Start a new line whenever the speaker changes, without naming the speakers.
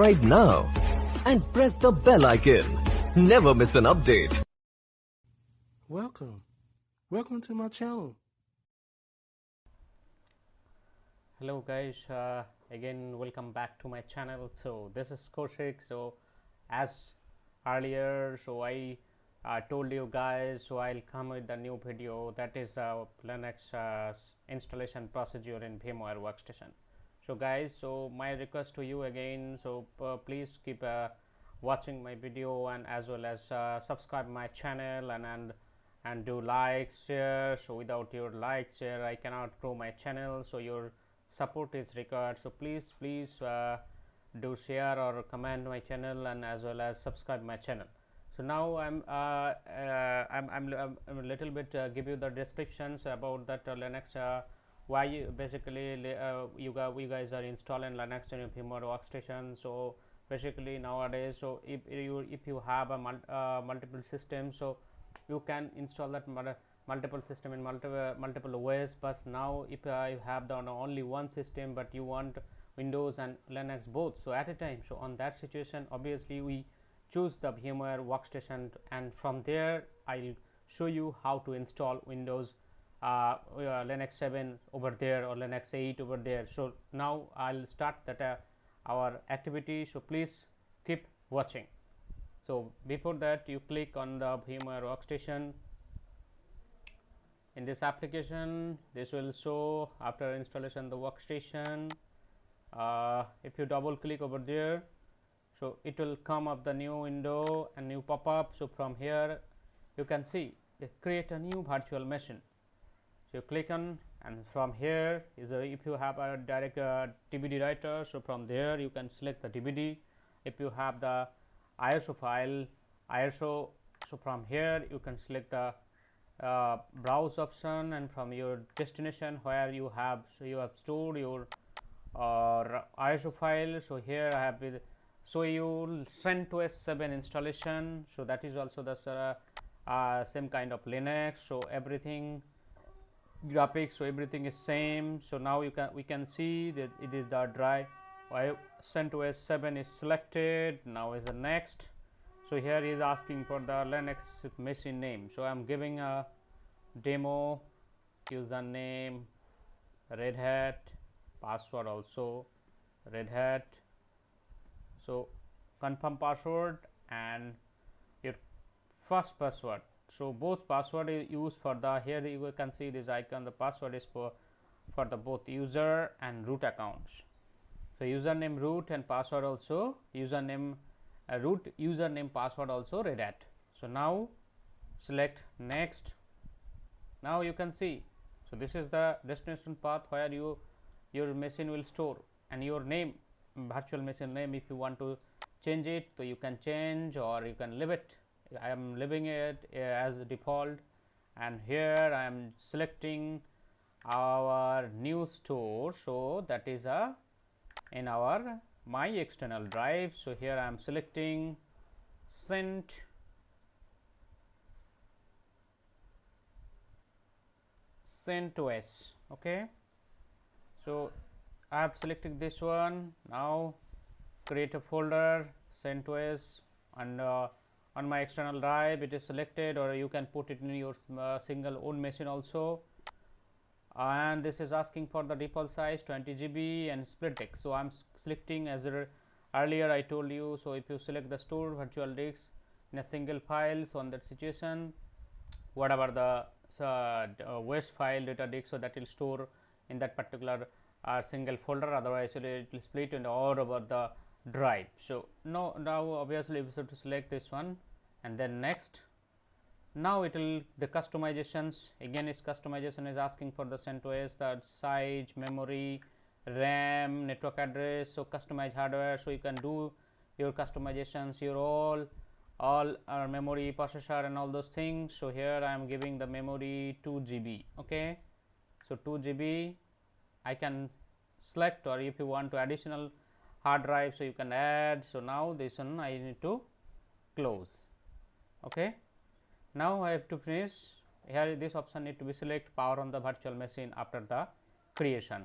subscribe now and press the bell icon. Never miss an update.
Welcome to my channel.
Hello guys, again welcome back to my channel. So this is Kaushik. So as earlier, so I told you guys, so I'll come with the new video, that is Linux installation procedure in VMware workstation. So guys, so my request to you again, so please keep watching my video, and as well as subscribe my channel and do like, share. So without your like, share, I cannot grow my channel, so your support is required. So please do share or comment my channel, and as well as subscribe my channel. So now I'm a little bit give you the descriptions about that Linux, why basically you guys are installing Linux in your VMware workstation. So basically nowadays, so if you have a multiple systems, so you can install that multiple system in multiple ways. But now if you have the only one system, but you want Windows and Linux both, so at a time, so on that situation, obviously we choose the VMware workstation, and from there I'll show you how to install Windows Linux 7 over there or Linux 8 over there. So now I'll start that our activity, so please keep watching. So before that, you click on the VMware workstation. In this application, this will show after installation the workstation. If you double click over there, so it will come up the new window and new pop-up. So from here you can see they create a new virtual machine. So you click on, and from here is if you have a direct DVD writer, so from there you can select the DVD. If you have the ISO file, so from here you can select the browse option, and from your destination where you have, so you have stored your ISO file. So here I have with show you CentOS 7 installation. So that is also the same kind of Linux. So everything graphics, so everything is same. So now we can see that it is the drive. CentOS 7 is selected. Now is the next. So here he is asking for the Linux machine name. So I am giving a demo, username Red Hat, password also Red Hat. So confirm password and your first password. So both password is used for the, here you can see this icon, the password is for the both user and root accounts. So username root and password also username root, username password also Red Hat. So now select next. Now you can see, so this is the destination path where your machine will store, and your name, virtual machine name, if you want to change it, so you can change or you can leave it. I am leaving it as default, and here I am selecting our new store. So that is in our my external drive. So here I am selecting CentOS. Okay, so I have selected this one. Now create a folder CentOS, and on my external drive it is selected, or you can put it in your single own machine also. And this is asking for the default size 20 GB and split disk. So I am selecting, as earlier I told you, so if you select the store virtual disk in a single file, so on that situation, whatever the waste file data disk, so that will store in that particular single folder, otherwise it will split in all over the drive. So now obviously we have to select this one, and then next. Now it will the customizations, again is customization is asking for the CentOS, the size, memory, RAM, network address. So customize hardware, so you can do your customizations, your all memory, processor and all those things. So here I am giving the memory 2 GB. Okay, so 2 GB I can select, or if you want to additional hard drive, so you can add. So now this one I need to close. Okay, now I have to finish. Here this option need to be select power on the virtual machine after the creation.